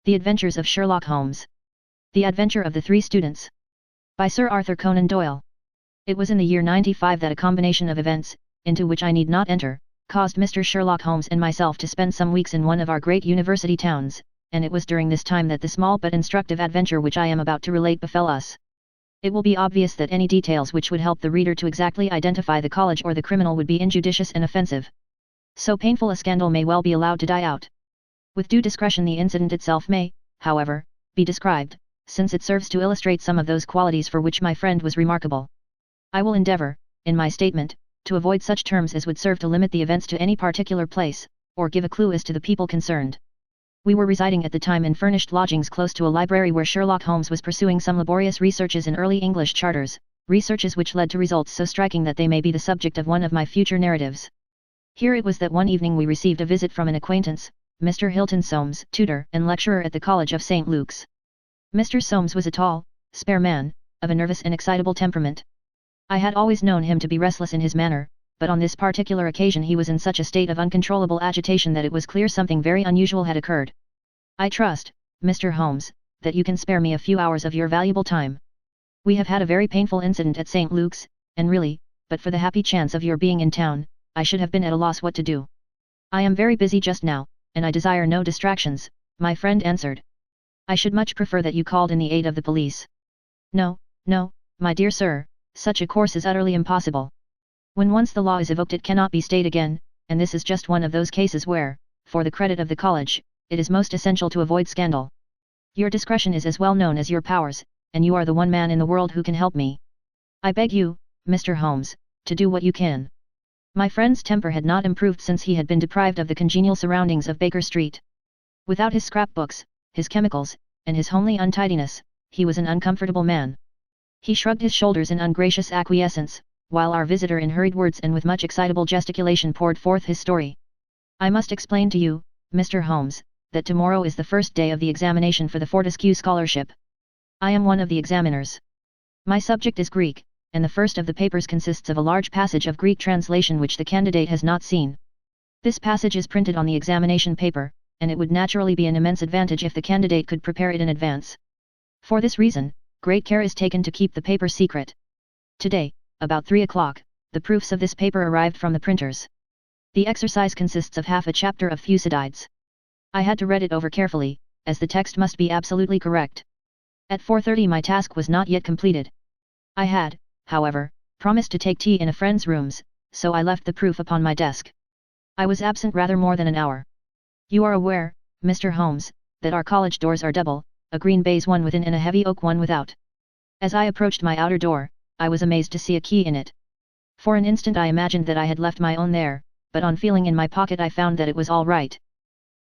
The Adventures of Sherlock Holmes. The Adventure of the Three Students. By Sir Arthur Conan Doyle. It was in the year 95 that a combination of events, into which I need not enter, caused Mr. Sherlock Holmes and myself to spend some weeks in one of our great university towns, and it was during this time that the small but instructive adventure which I am about to relate befell us. It will be obvious that any details which would help the reader to exactly identify the college or the criminal would be injudicious and offensive. So painful a scandal may well be allowed to die out. With due discretion the incident itself may, however, be described, since it serves to illustrate some of those qualities for which my friend was remarkable. I will endeavor, in my statement, to avoid such terms as would serve to limit the events to any particular place, or give a clue as to the people concerned. We were residing at the time in furnished lodgings close to a library where Sherlock Holmes was pursuing some laborious researches in early English charters, researches which led to results so striking that they may be the subject of one of my future narratives. Here it was that one evening we received a visit from an acquaintance, Mr. Hilton Soames, tutor and lecturer at the College of St. Luke's. Mr. Soames was a tall, spare man, of a nervous and excitable temperament. I had always known him to be restless in his manner, but on this particular occasion he was in such a state of uncontrollable agitation that it was clear something very unusual had occurred. "I trust, Mr. Holmes, that you can spare me a few hours of your valuable time. We have had a very painful incident at St. Luke's, and really, but for the happy chance of your being in town, I should have been at a loss what to do. I am very busy just now, and I desire no distractions," my friend answered. "I should much prefer that you called in the aid of the police." No, my dear sir, such a course is utterly impossible. When once the law is evoked it cannot be stayed again, and this is just one of those cases where, for the credit of the college, it is most essential to avoid scandal. Your discretion is as well known as your powers, and you are the one man in the world who can help me. I beg you, Mr. Holmes, to do what you can." My friend's temper had not improved since he had been deprived of the congenial surroundings of Baker Street. Without his scrapbooks, his chemicals, and his homely untidiness, he was an uncomfortable man. He shrugged his shoulders in ungracious acquiescence, while our visitor in hurried words and with much excitable gesticulation poured forth his story. "I must explain to you, Mr. Holmes, that tomorrow is the first day of the examination for the Fortescue Scholarship. I am one of the examiners. My subject is Greek, and the first of the papers consists of a large passage of Greek translation which the candidate has not seen. This passage is printed on the examination paper, and it would naturally be an immense advantage if the candidate could prepare it in advance. For this reason, great care is taken to keep the paper secret. Today, about 3 o'clock, the proofs of this paper arrived from the printers. The exercise consists of half a chapter of Thucydides. I had to read it over carefully, as the text must be absolutely correct. At 4:30 my task was not yet completed. I had, however, promised to take tea in a friend's rooms, so I left the proof upon my desk. I was absent rather more than an hour. You are aware, Mr. Holmes, that our college doors are double, a green baize one within and a heavy oak one without. As I approached my outer door, I was amazed to see a key in it. For an instant I imagined that I had left my own there, but on feeling in my pocket I found that it was all right.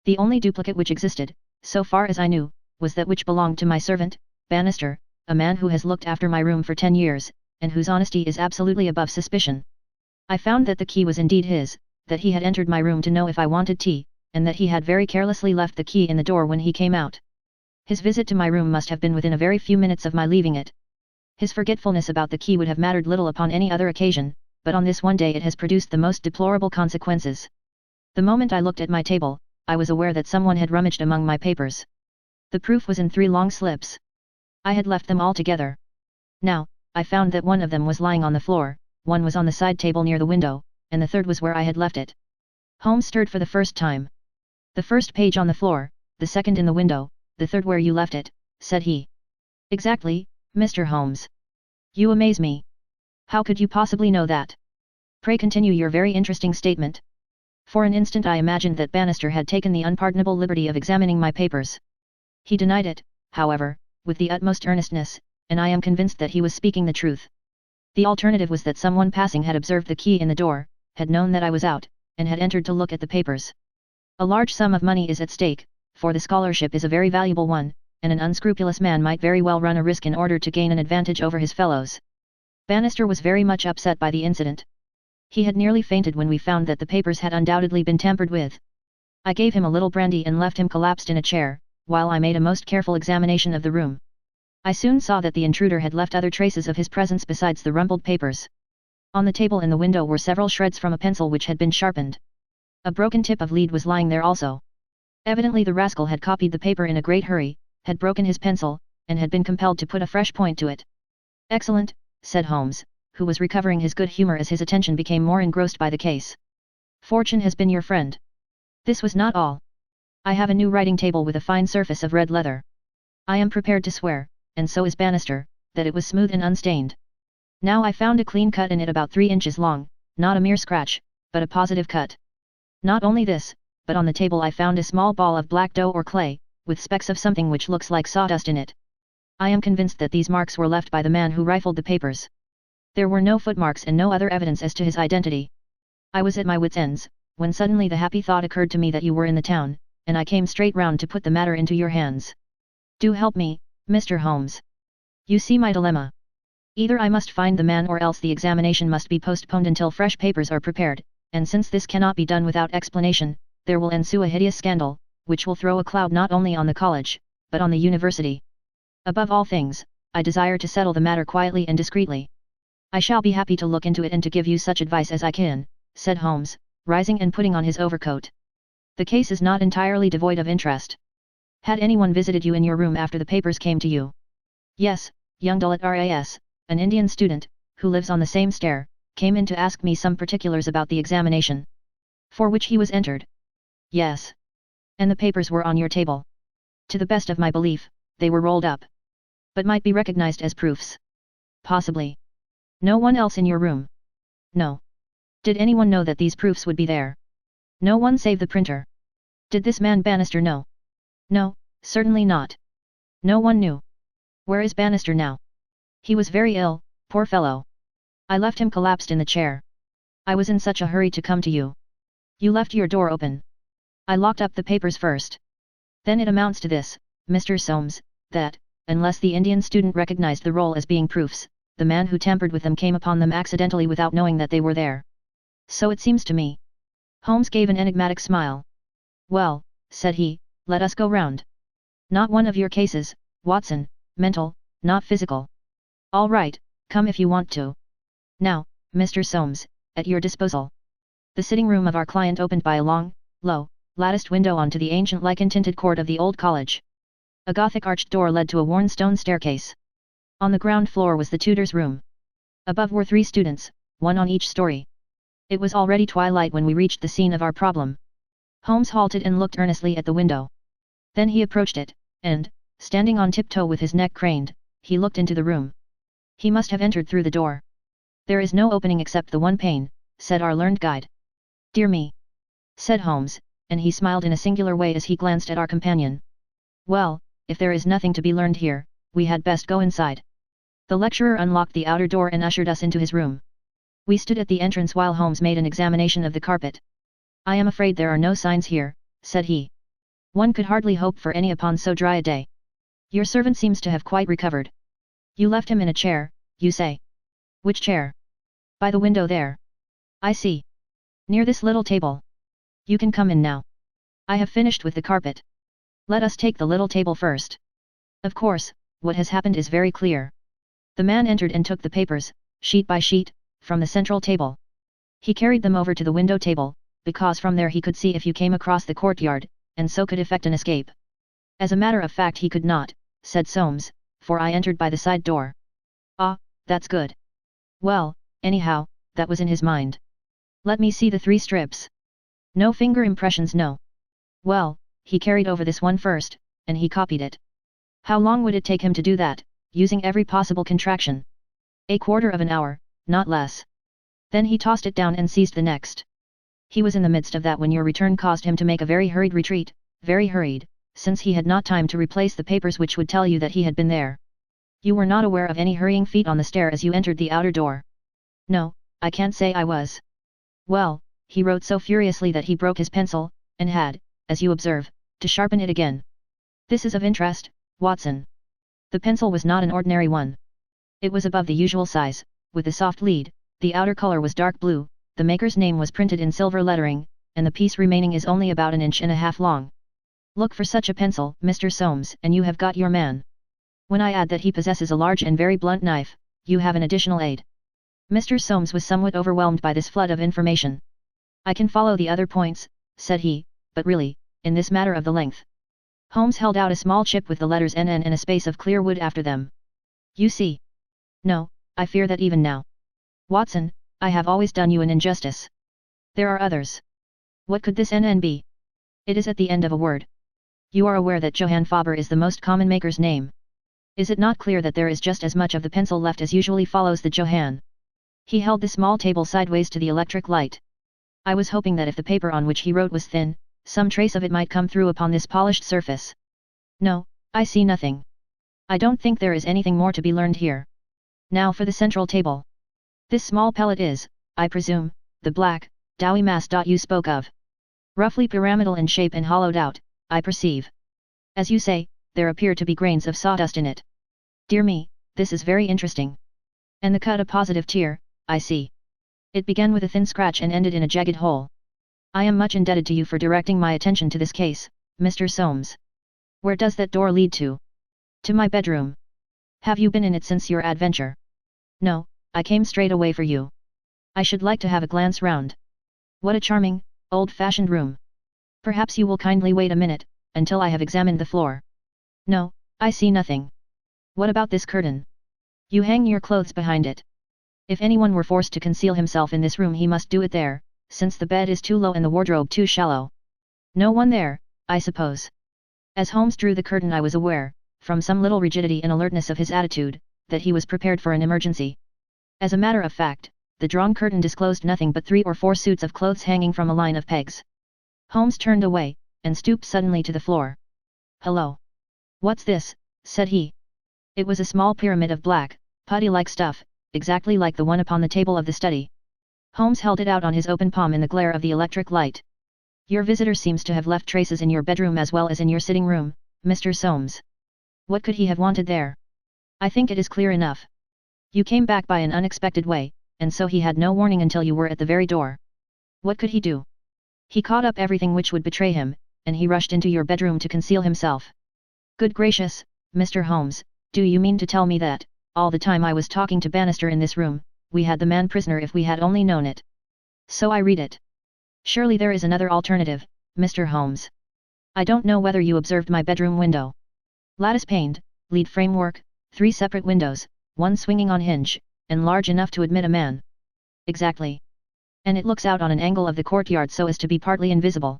The only duplicate which existed, so far as I knew, was that which belonged to my servant, Bannister, a man who has looked after my room for 10 years, and whose honesty is absolutely above suspicion. I found that the key was indeed his, that he had entered my room to know if I wanted tea, and that he had very carelessly left the key in the door when he came out. His visit to my room must have been within a very few minutes of my leaving it. His forgetfulness about the key would have mattered little upon any other occasion, but on this one day it has produced the most deplorable consequences. The moment I looked at my table, I was aware that someone had rummaged among my papers. The proof was in 3 long slips. I had left them all together. Now, I found that one of them was lying on the floor, one was on the side table near the window, and the third was where I had left it. Holmes stirred for the first time. "The first page on the floor, the second in the window, the third where you left it," said he. "Exactly, Mr. Holmes. You amaze me. How could you possibly know that? Pray continue your very interesting statement." For an instant I imagined that Bannister had taken the unpardonable liberty of examining my papers. He denied it, however, with the utmost earnestness, and I am convinced that he was speaking the truth. The alternative was that someone passing had observed the key in the door, had known that I was out, and had entered to look at the papers. A large sum of money is at stake, for the scholarship is a very valuable one, and an unscrupulous man might very well run a risk in order to gain an advantage over his fellows. Bannister was very much upset by the incident. He had nearly fainted when we found that the papers had undoubtedly been tampered with. I gave him a little brandy and left him collapsed in a chair, while I made a most careful examination of the room. I soon saw that the intruder had left other traces of his presence besides the rumpled papers. On the table and the window were several shreds from a pencil which had been sharpened. A broken tip of lead was lying there also. Evidently the rascal had copied the paper in a great hurry, had broken his pencil, and had been compelled to put a fresh point to it. Excellent, said Holmes, who was recovering his good humor as his attention became more engrossed by the case. Fortune has been your friend. This was not all. I have a new writing table with a fine surface of red leather. I am prepared to swear, and so is Bannister, that it was smooth and unstained. Now I found a clean cut in it about 3 inches long, not a mere scratch, but a positive cut. Not only this, but on the table I found a small ball of black dough or clay, with specks of something which looks like sawdust in it. I am convinced that these marks were left by the man who rifled the papers. There were no footmarks and no other evidence as to his identity. I was at my wits' ends, when suddenly the happy thought occurred to me that you were in the town, and I came straight round to put the matter into your hands. Do help me, Mr. Holmes. You see my dilemma. Either I must find the man or else the examination must be postponed until fresh papers are prepared, and since this cannot be done without explanation, there will ensue a hideous scandal, which will throw a cloud not only on the college, but on the university. Above all things, I desire to settle the matter quietly and discreetly. I shall be happy to look into it and to give you such advice as I can, said Holmes, rising and putting on his overcoat. The case is not entirely devoid of interest. Had anyone visited you in your room after the papers came to you? Yes, young Doyle at RAS, an Indian student, who lives on the same stair, came in to ask me some particulars about the examination. For which he was entered. Yes. And the papers were on your table. To the best of my belief, they were rolled up. But might be recognized as proofs. Possibly. No one else in your room? No. Did anyone know that these proofs would be there? No one save the printer. Did this man Bannister know? No, certainly not. No one knew. Where is Bannister now? He was very ill, poor fellow. I left him collapsed in the chair. I was in such a hurry to come to you. You left your door open. I locked up the papers first. Then it amounts to this, Mr. Soames, that, unless the Indian student recognized the roll as being proofs, the man who tampered with them came upon them accidentally without knowing that they were there. So it seems to me. Holmes gave an enigmatic smile. Well, said he, let us go round. Not one of your cases, Watson, mental, not physical. All right, come if you want to. Now, Mr. Soames, at your disposal. The sitting room of our client opened by a long, low, latticed window onto the ancient lichen-tinted court of the old college. A Gothic arched door led to a worn stone staircase. On the ground floor was the tutor's room. Above were 3 students, one on each story. It was already twilight when we reached the scene of our problem. Holmes halted and looked earnestly at the window. Then he approached it, and, standing on tiptoe with his neck craned, he looked into the room. He must have entered through the door. There is no opening except the one pane, said our learned guide. Dear me! Said Holmes, and he smiled in a singular way as he glanced at our companion. Well, if there is nothing to be learned here, we had best go inside. The lecturer unlocked the outer door and ushered us into his room. We stood at the entrance while Holmes made an examination of the carpet. I am afraid there are no signs here, said he. One could hardly hope for any upon so dry a day. Your servant seems to have quite recovered. You left him in a chair, you say? Which chair? By the window there. I see. Near this little table. You can come in now. I have finished with the carpet. Let us take the little table first. Of course, what has happened is very clear. The man entered and took the papers, sheet by sheet, from the central table. He carried them over to the window table, because from there he could see if you came across the courtyard, and so could effect an escape. As a matter of fact he could not, said Soames, for I entered by the side door. Ah, that's good. Well, anyhow, that was in his mind. Let me see the 3 strips. No finger impressions, no. Well, he carried over this one first, and he copied it. How long would it take him to do that, using every possible contraction? A quarter of an hour, not less. Then he tossed it down and seized the next. He was in the midst of that when your return caused him to make a very hurried retreat, very hurried, since he had not time to replace the papers which would tell you that he had been there. You were not aware of any hurrying feet on the stair as you entered the outer door? No, I can't say I was. Well, he wrote so furiously that he broke his pencil, and had, as you observe, to sharpen it again. This is of interest, Watson. The pencil was not an ordinary one. It was above the usual size, with a soft lead, the outer color was dark blue, the maker's name was printed in silver lettering, and the piece remaining is only about 1.5 inches long. Look for such a pencil, Mr. Soames, and you have got your man. When I add that he possesses a large and very blunt knife, you have an additional aid. Mr. Soames was somewhat overwhelmed by this flood of information. I can follow the other points, said he, but really, in this matter of the length. Holmes held out a small chip with the letters NN and a space of clear wood after them. You see? No, I fear that even now. Watson, I have always done you an injustice. There are others. What could this NN be? It is at the end of a word. You are aware that Johann Faber is the most common maker's name. Is it not clear that there is just as much of the pencil left as usually follows the Johann? He held the small table sideways to the electric light. I was hoping that if the paper on which he wrote was thin, some trace of it might come through upon this polished surface. No, I see nothing. I don't think there is anything more to be learned here. Now for the central table. This small pellet is, I presume, the black, doughy mass you spoke of. Roughly pyramidal in shape and hollowed out, I perceive. As you say, there appear to be grains of sawdust in it. Dear me, this is very interesting. And the cut a positive tear, I see. It began with a thin scratch and ended in a jagged hole. I am much indebted to you for directing my attention to this case, Mr. Soames. Where does that door lead to? To my bedroom. Have you been in it since your adventure? No, I came straight away for you. I should like to have a glance round. What a charming, old-fashioned room. Perhaps you will kindly wait a minute, until I have examined the floor. No, I see nothing. What about this curtain? You hang your clothes behind it. If anyone were forced to conceal himself in this room he must do it there, since the bed is too low and the wardrobe too shallow. No one there, I suppose. As Holmes drew the curtain I was aware, from some little rigidity and alertness of his attitude, that he was prepared for an emergency. As a matter of fact, the drawn curtain disclosed nothing but 3 or 4 suits of clothes hanging from a line of pegs. Holmes turned away, and stooped suddenly to the floor. Hello. What's this? Said he. It was a small pyramid of black, putty-like stuff, exactly like the one upon the table of the study. Holmes held it out on his open palm in the glare of the electric light. Your visitor seems to have left traces in your bedroom as well as in your sitting room, Mr. Soames. What could he have wanted there? I think it is clear enough. You came back by an unexpected way, and so he had no warning until you were at the very door. What could he do? He caught up everything which would betray him, and he rushed into your bedroom to conceal himself. Good gracious, Mr. Holmes, do you mean to tell me that, all the time I was talking to Bannister in this room, we had the man prisoner if we had only known it? So I read it. Surely there is another alternative, Mr. Holmes. I don't know whether you observed my bedroom window. Lattice-paned, lead framework, 3 separate windows, one swinging on hinge, and large enough to admit a man. Exactly. And it looks out on an angle of the courtyard so as to be partly invisible.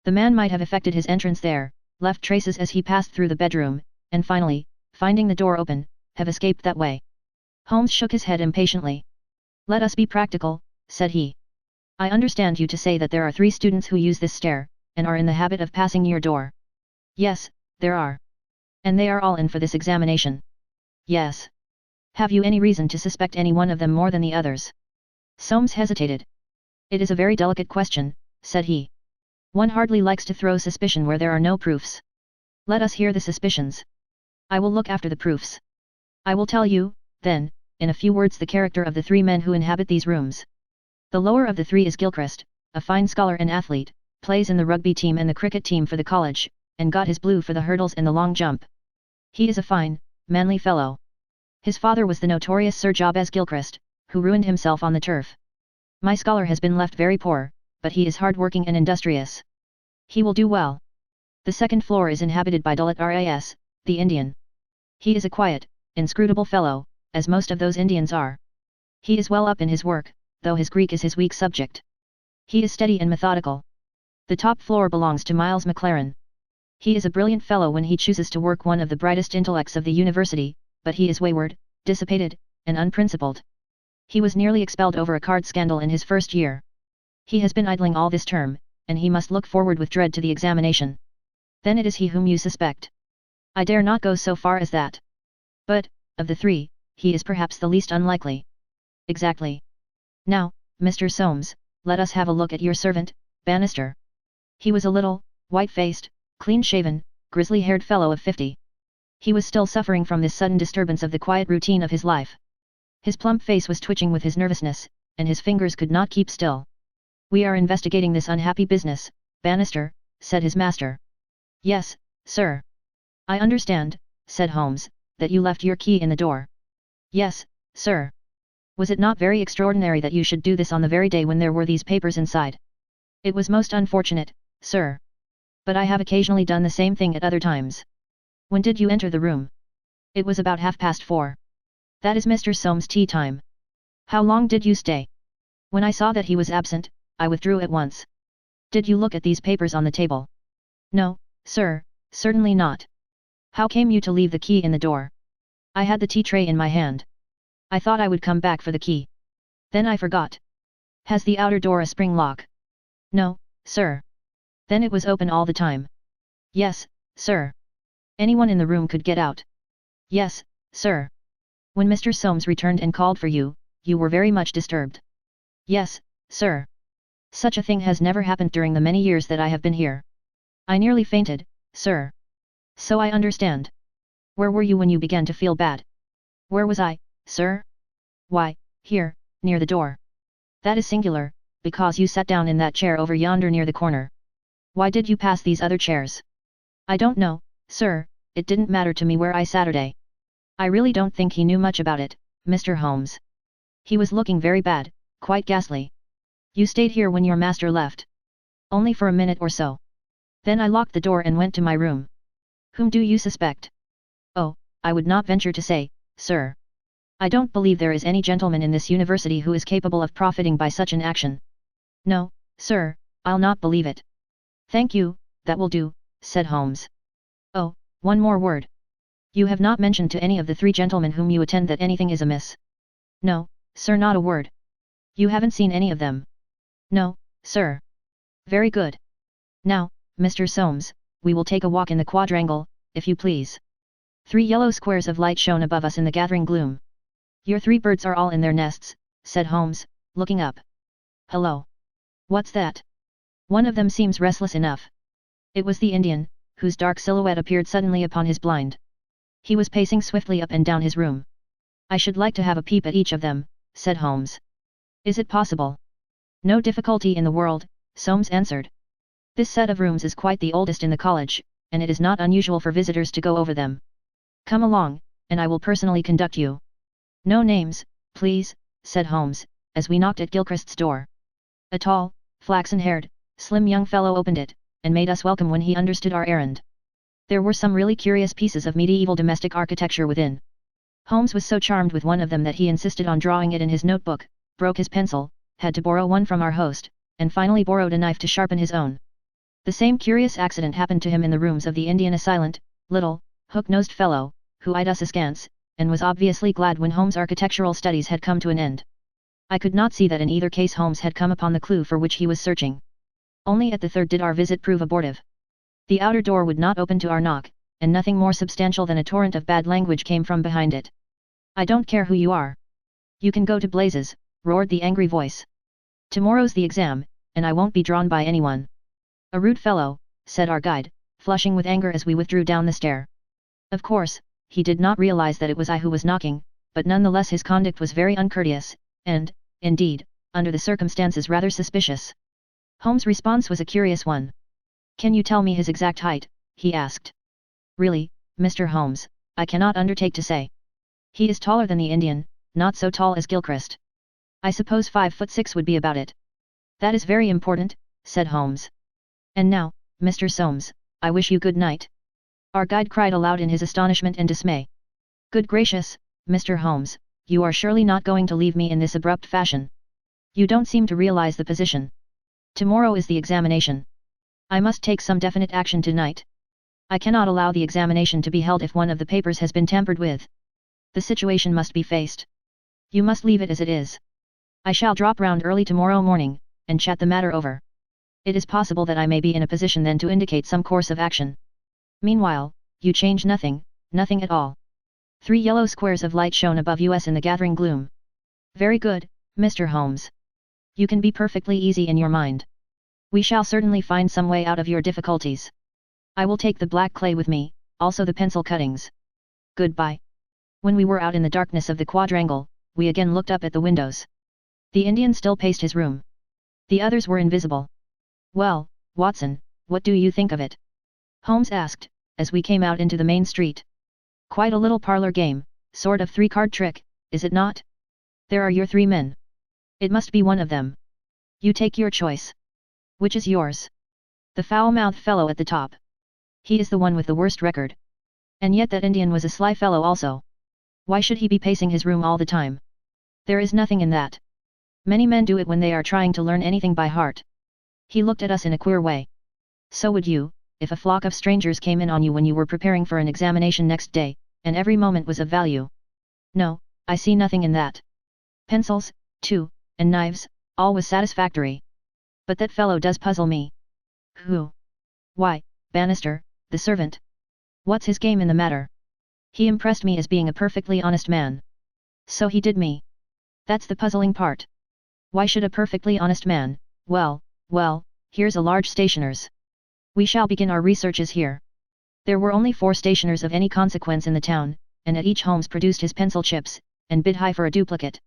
The man might have effected his entrance there, left traces as he passed through the bedroom, and finally, finding the door open, have escaped that way. Holmes shook his head impatiently. Let us be practical, said he. I understand you to say that there are 3 students who use this stair, and are in the habit of passing your door. Yes, there are. And they are all in for this examination. Yes. Have you any reason to suspect any one of them more than the others? Soames hesitated. It is a very delicate question, said he. One hardly likes to throw suspicion where there are no proofs. Let us hear the suspicions. I will look after the proofs. I will tell you, then, in a few words the character of the 3 men who inhabit these rooms. The lower of the 3 is Gilchrist, a fine scholar and athlete, plays in the rugby team and the cricket team for the college, and got his blue for the hurdles and the long jump. He is a fine, manly fellow. His father was the notorious Sir Jabez Gilchrist, who ruined himself on the turf. My scholar has been left very poor, but he is hard-working and industrious. He will do well. The second floor is inhabited by Doyle Ras, the Indian. He is a quiet, inscrutable fellow, as most of those Indians are. He is well up in his work, though his Greek is his weak subject. He is steady and methodical. The top floor belongs to Miles Maclaren. He is a brilliant fellow when he chooses to work, one of the brightest intellects of the university, but he is wayward, dissipated, and unprincipled. He was nearly expelled over a card scandal in his first year. He has been idling all this term, and he must look forward with dread to the examination. Then it is he whom you suspect. I dare not go so far as that. But, of the 3, he is perhaps the least unlikely. Exactly. Now, Mr. Soames, let us have a look at your servant, Bannister. He was a little, white-faced, clean-shaven, grizzly-haired fellow of 50. He was still suffering from this sudden disturbance of the quiet routine of his life. His plump face was twitching with his nervousness, and his fingers could not keep still. We are investigating this unhappy business, Bannister, said his master. Yes, sir. I understand, said Holmes, that you left your key in the door. Yes, sir. Was it not very extraordinary that you should do this on the very day when there were these papers inside? It was most unfortunate, sir. But I have occasionally done the same thing at other times. When did you enter the room? It was about 4:30. That is Mr. Soames' tea time. How long did you stay? When I saw that he was absent, I withdrew at once. Did you look at these papers on the table? No, sir, certainly not. How came you to leave the key in the door? I had the tea tray in my hand. I thought I would come back for the key. Then I forgot. Has the outer door a spring lock? No, sir. Then it was open all the time. Yes, sir. Anyone in the room could get out. Yes, sir. When Mr. Soames returned and called for you, you were very much disturbed. Yes, sir. Such a thing has never happened during the many years that I have been here. I nearly fainted, sir. So I understand. Where were you when you began to feel bad? Where was I, sir? Why, here, near the door. That is singular, because you sat down in that chair over yonder near the corner. Why did you pass these other chairs? I don't know, sir, it didn't matter to me where I Saturday. I really don't think he knew much about it, Mr. Holmes. He was looking very bad, quite ghastly. You stayed here when your master left. Only for a minute or so. Then I locked the door and went to my room. Whom do you suspect? Oh, I would not venture to say, sir. I don't believe there is any gentleman in this university who is capable of profiting by such an action. No, sir, I'll not believe it. Thank you, that will do, said Holmes. Oh, one more word. You have not mentioned to any of the three gentlemen whom you attend that anything is amiss. No, sir, not a word. You haven't seen any of them. No, sir. Very good. Now, Mr. Soames, we will take a walk in the quadrangle, if you please. 3 yellow squares of light shone above us in the gathering gloom. Your 3 birds are all in their nests, said Holmes, looking up. Hello. What's that? One of them seems restless enough. It was the Indian, whose dark silhouette appeared suddenly upon his blind. He was pacing swiftly up and down his room. I should like to have a peep at each of them, said Holmes. Is it possible? No difficulty in the world, Soames answered. This set of rooms is quite the oldest in the college, and it is not unusual for visitors to go over them. Come along, and I will personally conduct you. No names, please, said Holmes, as we knocked at Gilchrist's door. A tall, flaxen-haired, slim young fellow opened it, and made us welcome when he understood our errand. There were some really curious pieces of medieval domestic architecture within. Holmes was so charmed with one of them that he insisted on drawing it in his notebook, broke his pencil, had to borrow one from our host, and finally borrowed a knife to sharpen his own. The same curious accident happened to him in the rooms of the Indian, a silent, little, hook-nosed fellow, who eyed us askance, and was obviously glad when Holmes' architectural studies had come to an end. I could not see that in either case Holmes had come upon the clue for which he was searching. Only at the third did our visit prove abortive. The outer door would not open to our knock, and nothing more substantial than a torrent of bad language came from behind it. I don't care who you are. You can go to blazes, roared the angry voice. Tomorrow's the exam, and I won't be drawn by anyone. A rude fellow, said our guide, flushing with anger as we withdrew down the stair. Of course, he did not realize that it was I who was knocking, but nonetheless his conduct was very uncourteous, and, indeed, under the circumstances rather suspicious. Holmes' response was a curious one. Can you tell me his exact height? He asked. Really, Mr. Holmes, I cannot undertake to say. He is taller than the Indian, not so tall as Gilchrist. I suppose 5'6" would be about it. That is very important, said Holmes. And now, Mr. Soames, I wish you good night. Our guide cried aloud in his astonishment and dismay. Good gracious, Mr. Holmes, you are surely not going to leave me in this abrupt fashion. You don't seem to realize the position. Tomorrow is the examination. I must take some definite action tonight. I cannot allow the examination to be held if one of the papers has been tampered with. The situation must be faced. You must leave it as it is. I shall drop round early tomorrow morning, and chat the matter over. It is possible that I may be in a position then to indicate some course of action. Meanwhile, you change nothing, nothing at all. 3 yellow squares of light shone above us in the gathering gloom. Very good, Mr. Holmes. You can be perfectly easy in your mind. We shall certainly find some way out of your difficulties. I will take the black clay with me, also the pencil cuttings. Goodbye. When we were out in the darkness of the quadrangle, we again looked up at the windows. The Indian still paced his room. The others were invisible. Well, Watson, what do you think of it? Holmes asked, as we came out into the main street. Quite a little parlour game, sort of 3-card trick, is it not? There are your 3 men. It must be one of them. You take your choice. Which is yours? The foul-mouthed fellow at the top. He is the one with the worst record. And yet that Indian was a sly fellow also. Why should he be pacing his room all the time? There is nothing in that. Many men do it when they are trying to learn anything by heart. He looked at us in a queer way. So would you, if a flock of strangers came in on you when you were preparing for an examination next day, and every moment was of value. No, I see nothing in that. Pencils, too, and knives, all was satisfactory. But that fellow does puzzle me. Who? Why, Bannister, the servant. What's his game in the matter? He impressed me as being a perfectly honest man. So he did me. That's the puzzling part. Why should a perfectly honest man, well, here's a large stationer's. We shall begin our researches here. There were only 4 stationers of any consequence in the town, and at each Holmes produced his pencil chips, and bid high for a duplicate.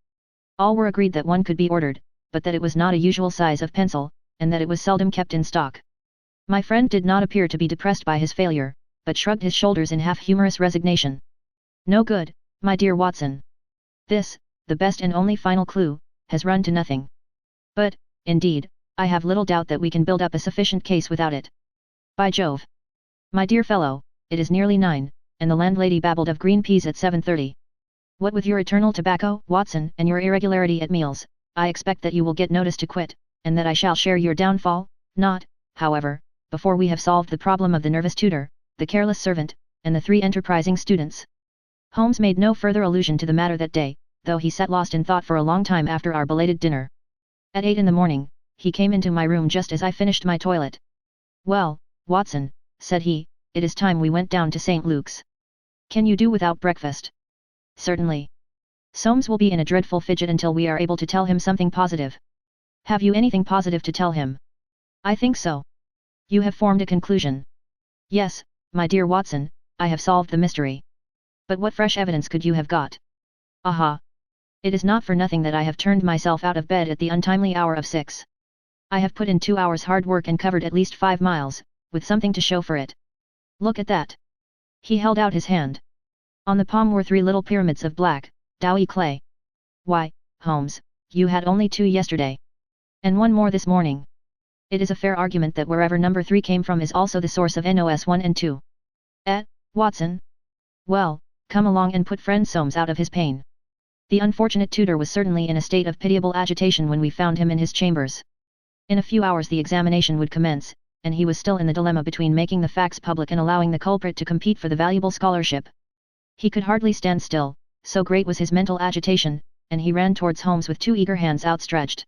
All were agreed that one could be ordered, but that it was not a usual size of pencil, and that it was seldom kept in stock. My friend did not appear to be depressed by his failure, but shrugged his shoulders in half-humorous resignation. No good, my dear Watson. This, the best and only final clue, has run to nothing. But, indeed, I have little doubt that we can build up a sufficient case without it. By Jove! My dear fellow, it is nearly 9, and the landlady babbled of green peas at 7:30. What with your eternal tobacco, Watson, and your irregularity at meals, I expect that you will get notice to quit, and that I shall share your downfall, not, however, before we have solved the problem of the nervous tutor, the careless servant, and the 3 enterprising students. Holmes made no further allusion to the matter that day, though he sat lost in thought for a long time after our belated dinner. At 8 in the morning, he came into my room just as I finished my toilet. Well, Watson, said he, it is time we went down to St. Luke's. Can you do without breakfast? Certainly. Soames will be in a dreadful fidget until we are able to tell him something positive. Have you anything positive to tell him? I think so. You have formed a conclusion. Yes, my dear Watson, I have solved the mystery. But what fresh evidence could you have got? Aha! It is not for nothing that I have turned myself out of bed at the untimely hour of 6. I have put in 2 hours hard work and covered at least 5 miles, with something to show for it. Look at that. He held out his hand. On the palm were 3 little pyramids of black, doughy clay. Why, Holmes, you had only 2 yesterday. And 1 more this morning. It is a fair argument that wherever number 3 came from is also the source of NOS 1 and 2. Watson? Well, come along and put friend Soames out of his pain. The unfortunate tutor was certainly in a state of pitiable agitation when we found him in his chambers. In a few hours the examination would commence, and he was still in the dilemma between making the facts public and allowing the culprit to compete for the valuable scholarship. He could hardly stand still, so great was his mental agitation, and he ran towards Holmes with 2 eager hands outstretched.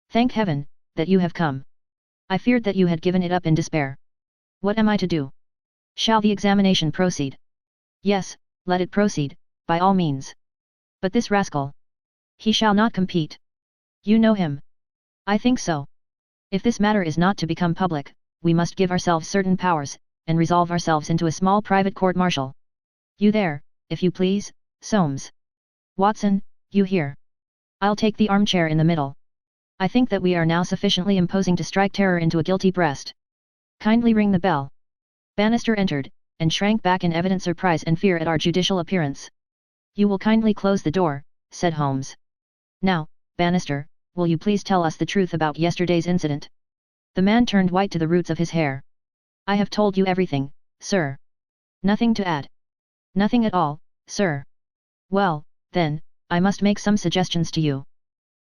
Thank heaven, that you have come. I feared that you had given it up in despair. What am I to do? Shall the examination proceed? Yes, let it proceed, by all means. But this rascal. He shall not compete. You know him. I think so. If this matter is not to become public, we must give ourselves certain powers, and resolve ourselves into a small private court-martial. You there, if you please, Soames. Watson, you here. I'll take the armchair in the middle. I think that we are now sufficiently imposing to strike terror into a guilty breast. Kindly ring the bell. Bannister entered, and shrank back in evident surprise and fear at our judicial appearance. You will kindly close the door, said Holmes. Now, Bannister, will you please tell us the truth about yesterday's incident? The man turned white to the roots of his hair. I have told you everything, sir. Nothing to add. Nothing at all, sir. Well, then, I must make some suggestions to you.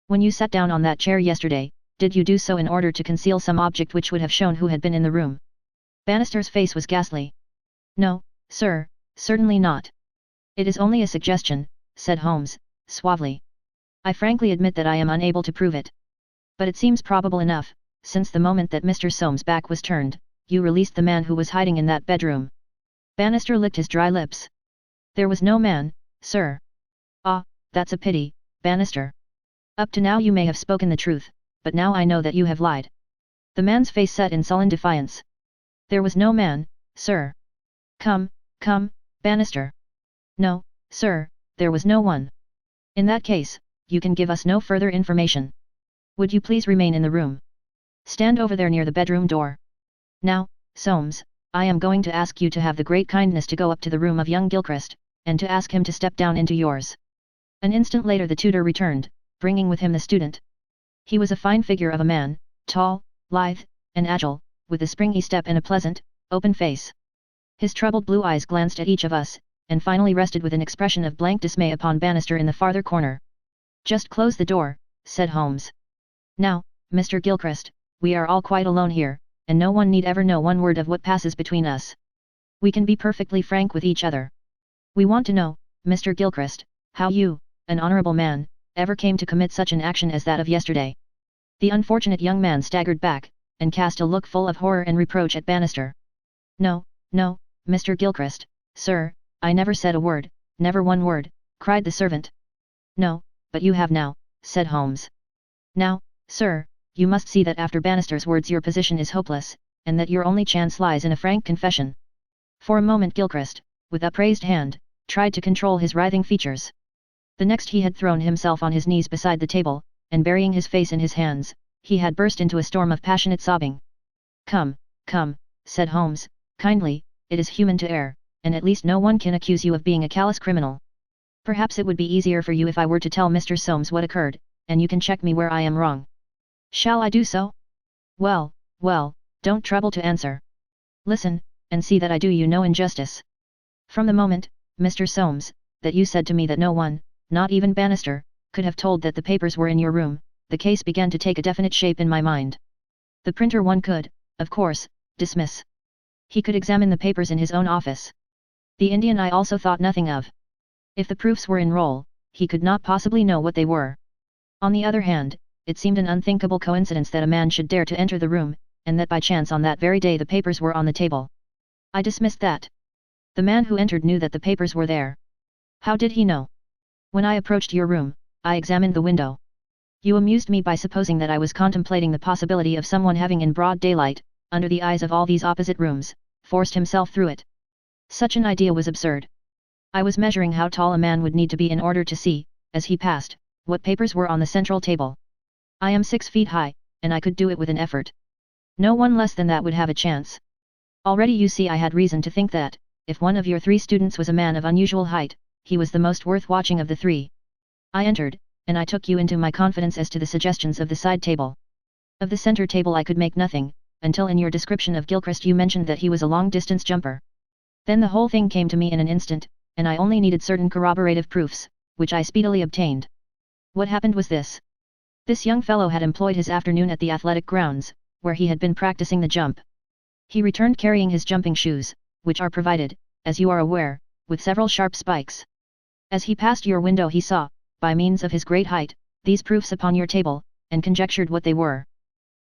When you sat down on that chair yesterday, did you do so in order to conceal some object which would have shown who had been in the room? Bannister's face was ghastly. No, sir, certainly not. It is only a suggestion, said Holmes, suavely. I frankly admit that I am unable to prove it. But it seems probable enough, since the moment that Mr. Soames' back was turned, you released the man who was hiding in that bedroom. Bannister licked his dry lips. There was no man, sir. Ah, that's a pity, Bannister. Up to now you may have spoken the truth, but now I know that you have lied. The man's face set in sullen defiance. There was no man, sir. Come, Bannister. No, sir, there was no one. In that case, you can give us no further information. Would you please remain in the room? Stand over there near the bedroom door. Now, Soames, I am going to ask you to have the great kindness to go up to the room of young Gilchrist, and to ask him to step down into yours. An instant later the tutor returned, bringing with him the student. He was a fine figure of a man, tall, lithe, and agile, with a springy step and a pleasant, open face. His troubled blue eyes glanced at each of us, and finally rested with an expression of blank dismay upon Bannister in the farther corner. "Just close the door," said Holmes. "Now, Mr. Gilchrist, we are all quite alone here, and no one need ever know one word of what passes between us. We can be perfectly frank with each other. We want to know, Mr. Gilchrist, how you, an honorable man, ever came to commit such an action as that of yesterday." The unfortunate young man staggered back, and cast a look full of horror and reproach at Bannister. "No, no, Mr. Gilchrist, sir, I never said a word, never one word," cried the servant. "No, but you have now," said Holmes. "Now, sir, you must see that after Bannister's words your position is hopeless, and that your only chance lies in a frank confession." For a moment Gilchrist, with upraised hand, tried to control his writhing features. The next he had thrown himself on his knees beside the table, and burying his face in his hands, he had burst into a storm of passionate sobbing. "Come, come," said Holmes, kindly, "it is human to err, and at least no one can accuse you of being a callous criminal. Perhaps it would be easier for you if I were to tell Mr. Soames what occurred, and you can check me where I am wrong. Shall I do so?" "Well, well, don't trouble to answer. Listen, and see that I do you no injustice. From the moment, Mr. Soames, that you said to me that no one, not even Bannister, could have told that the papers were in your room, the case began to take a definite shape in my mind. The printer one could, of course, dismiss. He could examine the papers in his own office. The Indian I also thought nothing of. If the proofs were in roll, he could not possibly know what they were. On the other hand, it seemed an unthinkable coincidence that a man should dare to enter the room, and that by chance on that very day the papers were on the table. I dismissed that. The man who entered knew that the papers were there. How did he know? When I approached your room, I examined the window. You amused me by supposing that I was contemplating the possibility of someone having in broad daylight, under the eyes of all these opposite rooms, forced himself through it. Such an idea was absurd. I was measuring how tall a man would need to be in order to see, as he passed, what papers were on the central table. I am 6 feet high, and I could do it with an effort. No one less than that would have a chance. Already you see I had reason to think that, if one of your 3 students was a man of unusual height, he was the most worth watching of the 3. I entered, and I took you into my confidence as to the suggestions of the side table. Of the center table I could make nothing, until in your description of Gilchrist you mentioned that he was a long-distance jumper. Then the whole thing came to me in an instant, and I only needed certain corroborative proofs, which I speedily obtained. What happened was this. This young fellow had employed his afternoon at the athletic grounds, where he had been practicing the jump. He returned carrying his jumping shoes, which are provided, as you are aware, with several sharp spikes. As he passed your window he saw, by means of his great height, these proofs upon your table, and conjectured what they were.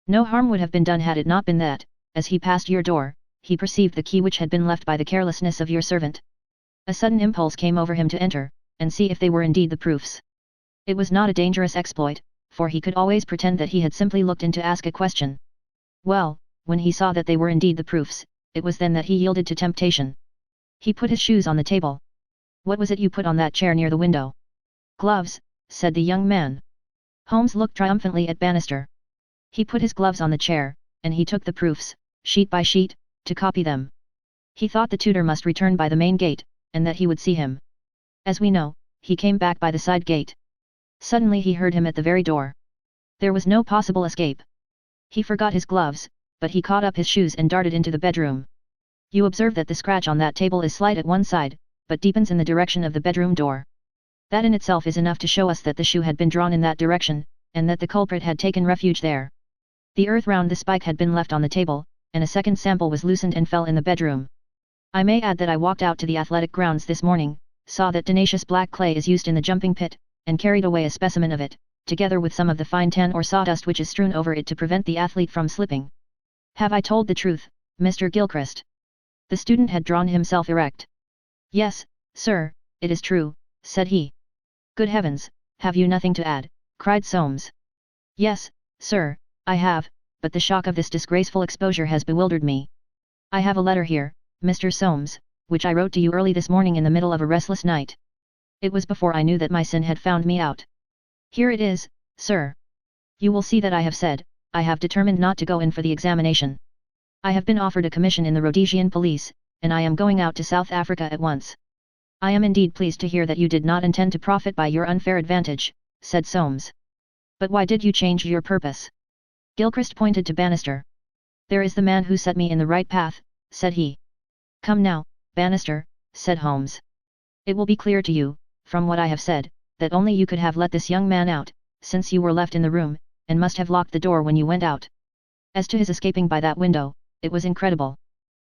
No harm would have been done had it not been that, as he passed your door, he perceived the key which had been left by the carelessness of your servant. A sudden impulse came over him to enter, and see if they were indeed the proofs. It was not a dangerous exploit, for he could always pretend that he had simply looked in to ask a question. Well, when he saw that they were indeed the proofs, it was then that he yielded to temptation. He put his shoes on the table. What was it you put on that chair near the window? Gloves, said the young man. Holmes looked triumphantly at Bannister. He put his gloves on the chair, and he took the proofs, sheet by sheet, to copy them. He thought the tutor must return by the main gate, and that he would see him. As we know, he came back by the side gate. Suddenly he heard him at the very door. There was no possible escape. He forgot his gloves, but he caught up his shoes and darted into the bedroom. You observe that the scratch on that table is slight at one side, but deepens in the direction of the bedroom door. That in itself is enough to show us that the shoe had been drawn in that direction, and that the culprit had taken refuge there. The earth round the spike had been left on the table, and a second sample was loosened and fell in the bedroom. I may add that I walked out to the athletic grounds this morning, saw that tenacious black clay is used in the jumping pit, and carried away a specimen of it, together with some of the fine tan or sawdust which is strewn over it to prevent the athlete from slipping. Have I told the truth, Mr. Gilchrist? The student had drawn himself erect. Yes, sir, it is true, said he. Good heavens, have you nothing to add? Cried Soames. Yes, sir, I have, but the shock of this disgraceful exposure has bewildered me. I have a letter here, Mr. Soames, which I wrote to you early this morning in the middle of a restless night. It was before I knew that my sin had found me out. Here it is, sir. You will see that I have said, I have determined not to go in for the examination. I have been offered a commission in the Rhodesian police, and I am going out to South Africa at once. I am indeed pleased to hear that you did not intend to profit by your unfair advantage, said Soames. But why did you change your purpose? Gilchrist pointed to Bannister. There is the man who set me in the right path, said he. Come now, Bannister, said Holmes. It will be clear to you, from what I have said, that only you could have let this young man out, since you were left in the room, and must have locked the door when you went out. As to his escaping by that window, it was incredible.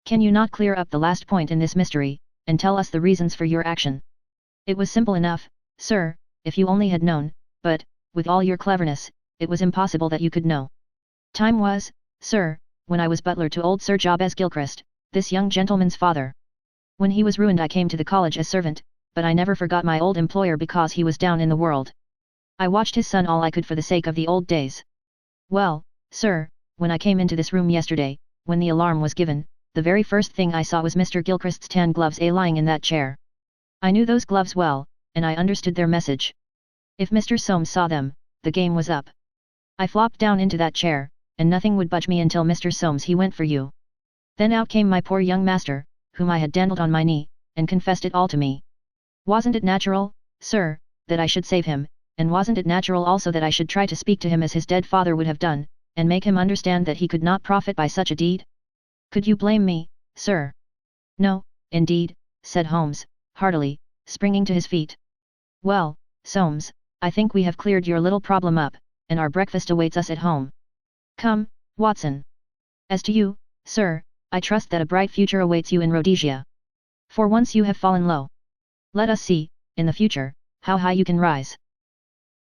Can you not clear up the last point in this mystery, and tell us the reasons for your action? It was simple enough, sir, if you only had known, but, with all your cleverness, it was impossible that you could know. Time was, sir, when I was butler to old Sir Jabez Gilchrist, this young gentleman's father. When he was ruined I came to the college as servant, but I never forgot my old employer because he was down in the world. I watched his son all I could for the sake of the old days. Well, sir, when I came into this room yesterday, when the alarm was given, the very first thing I saw was Mr. Gilchrist's tan gloves lying in that chair. I knew those gloves well, and I understood their message. If Mr. Soames saw them, the game was up. I flopped down into that chair, and nothing would budge me until Mr. Soames he went for you. Then out came my poor young master, whom I had dandled on my knee, and confessed it all to me. Wasn't it natural, sir, that I should save him, and wasn't it natural also that I should try to speak to him as his dead father would have done, and make him understand that he could not profit by such a deed? Could you blame me, sir? No, indeed, said Holmes, heartily, springing to his feet. Well, Soames, I think we have cleared your little problem up, and our breakfast awaits us at home. Come, Watson. As to you, sir, I trust that a bright future awaits you in Rhodesia. For once you have fallen low. Let us see, in the future, how high you can rise.